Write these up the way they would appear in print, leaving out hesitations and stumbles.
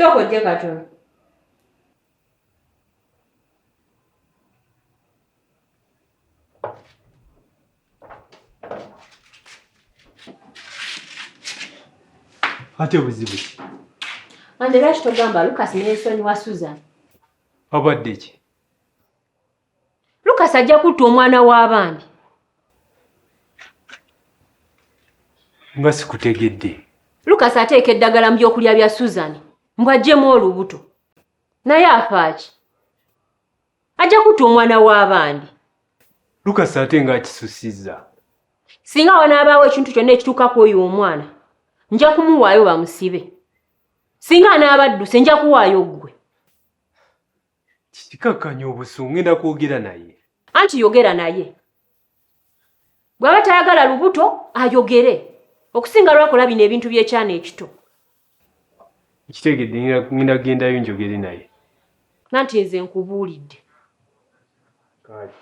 Soko je katono. Ate buzibu ki? Ande lwaki togamba Lucas Nelson wa Susan? Abadde ki? Lucas ajja kutta omwana w'abandi. Nga sikutegedde. Lucas ateeka eddagala mu byokulya bya Susan mbw'aggyemu olubuto. Naye afa ki? Ajja kutta omwana w'abandi. Lucas ate nga akisusizza. Singa wanaabaawo ekintu kyonna ekituukako oyo omwana, nja kumuwaayo bamusibe. Singa anaaba adduse nja kuwaayo ggwe. Kikakkanya obusungu ngenda kwogera naye. Anti yogera naye. Bw'aba tayagala lubuto ayogere. Okusinga lwakola bino ebintu by'ekyana ekito. Kitegedde ngenda kugendayo njogere naye. Nanti nze nkubuulidde. Kale.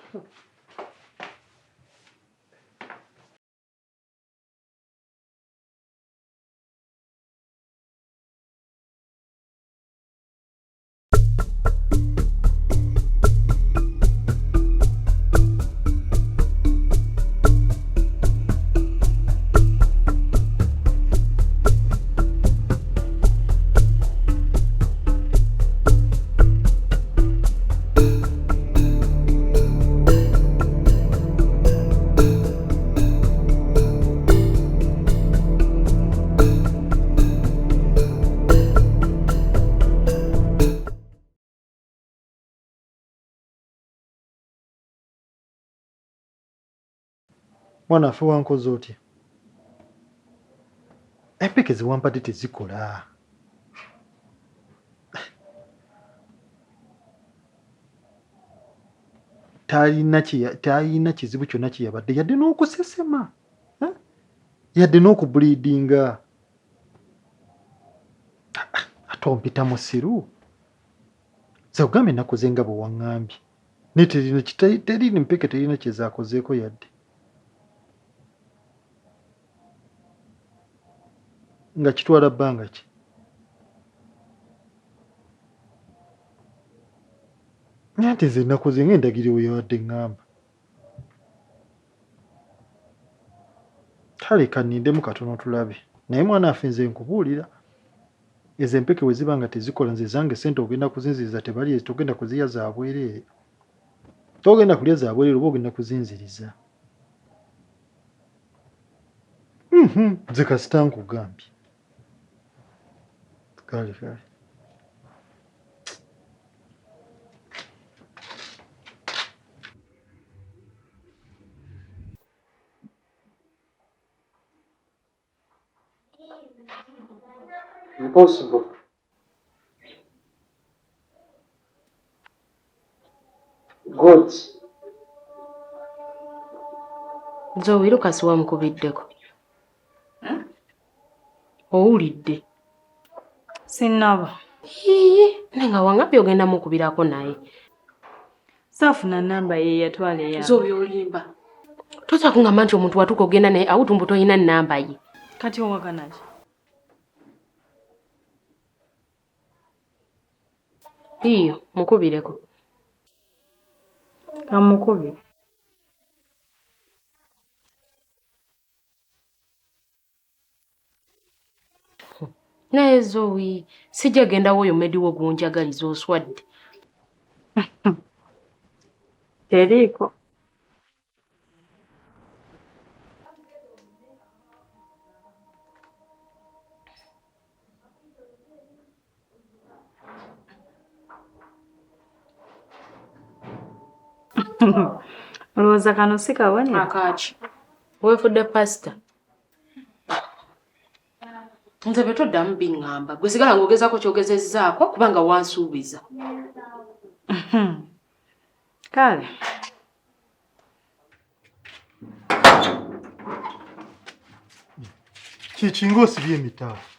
Mwana afe wankoze otya? Empeke ze wampadde tezikola. Talina kizibu kyonna kye yabadde yadde n'okusesema. Yadde n'okubuliidinga. Ate ompita musiru. Ze ogambe nakoze nga bwe waŋŋambye. Naye terina empeke terina kye zaakozeeko yadde. Nga kitwala bbanga ki? Nti nze nakoze ng'endagiriro yawadde ŋŋamba. Kale kannindemu katono tulabe. Naye mwana affe nze nkubuulira. Ezo empeke we ziba nga tezikola nze zange ssente ogenda kuzinziriza tebali togenda kuziya za bwereere. Togenda kulya za bwereere oba ogenda kuzinziriza. Nze kasita nkugambye. Kale. Impossible. Good. Zoe Lucas wamukubiddeko. Owulidde? Sinnaba. Nenga wangambye ogenda mukubirako naye. Saafuna nnamba ye yatwala eya. Zoe olimba. Toza kungamba nti omuntu watuuka ogenda naye awutumbu toyina nnamba ye. Kati owagana ki? Iyo mukubireko. Amukubire. Naye Zoe sijja gendawo oyo mediwo gunjagaliza oswadde. Teriiko. Olowooza kano si kabonero? Akaaki. Weefudde pasita. Nze be toddamu biŋŋamba. Gwe sigala ng'ogezaako ky'ogezezzaako kubanga wansuubiza. Kale. Kiki ng'osibye emitaafu?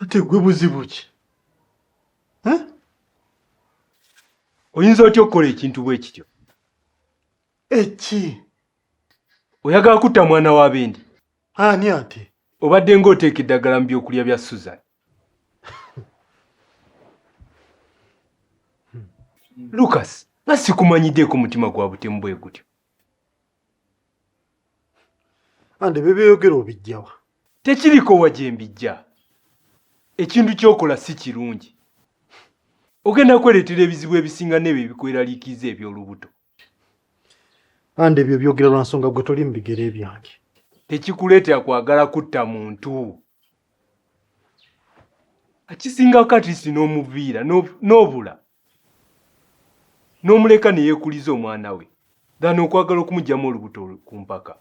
Ate gwe buzibu ki? Oyinza otya okukola ekintu bwe kityo? Eki Oyagala kutta mwana wa Bendi? ani ate? Obadde ng'oteeka eddagala mu byokulya bya Susan. Lucas, nga sikumanyiddeeko mutima gwa butemu bwe gutyo. Ande bebyogera obijjawa. Tekiriko wa gye mbijja. Ekintu ky'okola si kirungi. Ogenda kwereetera ebizibu ebisinga n'ebyo ebikweraliikiriza eby'olubuto. Ande ebyo byogera lwa nsonga gwe toli mu bigere byange. Tekikuleetera kwagala kutta muntu. Akisingako atisi n'omuviira n'obula. N'omuleka ne yeekuliza omwana we. Ddala okwagala okumugyamu olubuto ku mpaka.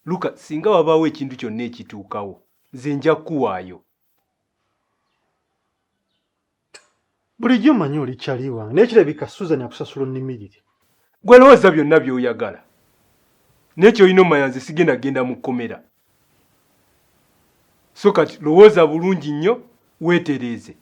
Luka, singa wabaawo ekintu kyonna ekituukawo, nze nja kukuwaayo. Bulijjo manyi oli kyali wange n'ekirabika Susan akusasula onnimirire. Gwe lowooza byonna by'oyagala. N'ekyo olina omanya nze sigenda genda mu kkomera. So kati lowooza bulungi nnyo weetereeze.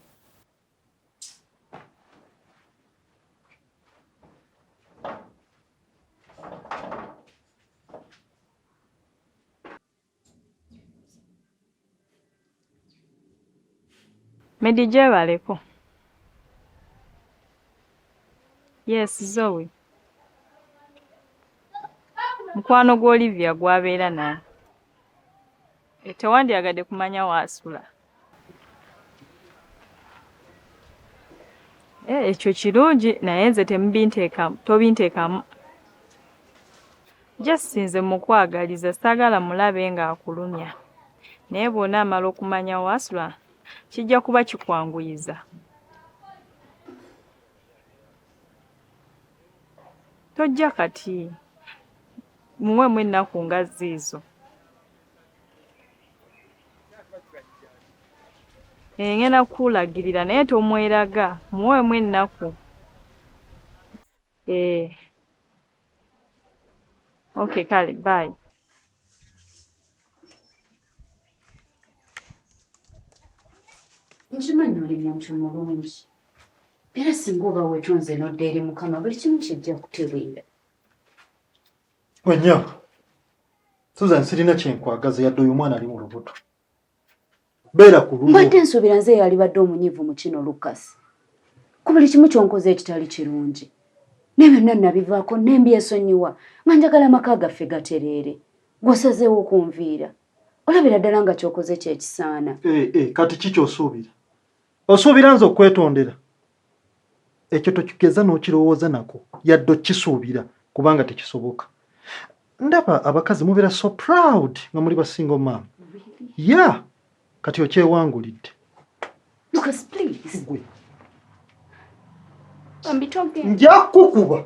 Medi gyebaleko. Yes, Zoe. Mukwano gwa Olivia gwabeera naye. Tewandyagadde kumanya waasula. Ekyo kirungi naye nze tobinteekamu. Just nze mukwagaliza saagala mulabe ng'akulumya. Naye bw'ona amala okumanya waasula, kijja kuba kikwanguyiza. Tojja kati. Muwemu ennaku nga ziizo. Ngenda kukulagirira naye tomweraga. Muwemu ennaku. Okay, kale, bye. Nkimanyi oli muntu mulungi. Era singa oba weetonze n'odda eri Mukama buli kimu kijja kutereera. Wanyama. Susan sirina kyenkwagaza yadde oyo omwana ali mu lubuto. Beera ku lulwo. Mbadde nsuubira nze yalibadde omunyiivu mu kino Lucas. Ku buli kimu kyonkoze ekitali kirungi. Ne byonna nabivaako nembi esonyiwa nga njagala amaka gaffe gatereere. Gwosazeewo okunviira. Olabira ddala nga kyokoze kyekisaana. Kati ki ky'osuubira? Osuubira nze okwetondera. Ekyo tokigeza n'okirowooza nako yadde okisuubira kubanga tekisoboka. Ndaba abakazi mubeera so proud nga muli basingle mom. Yeah, kati okyewangulidde. Lucas, please. Gwe. I'm talking. Nja kukuba.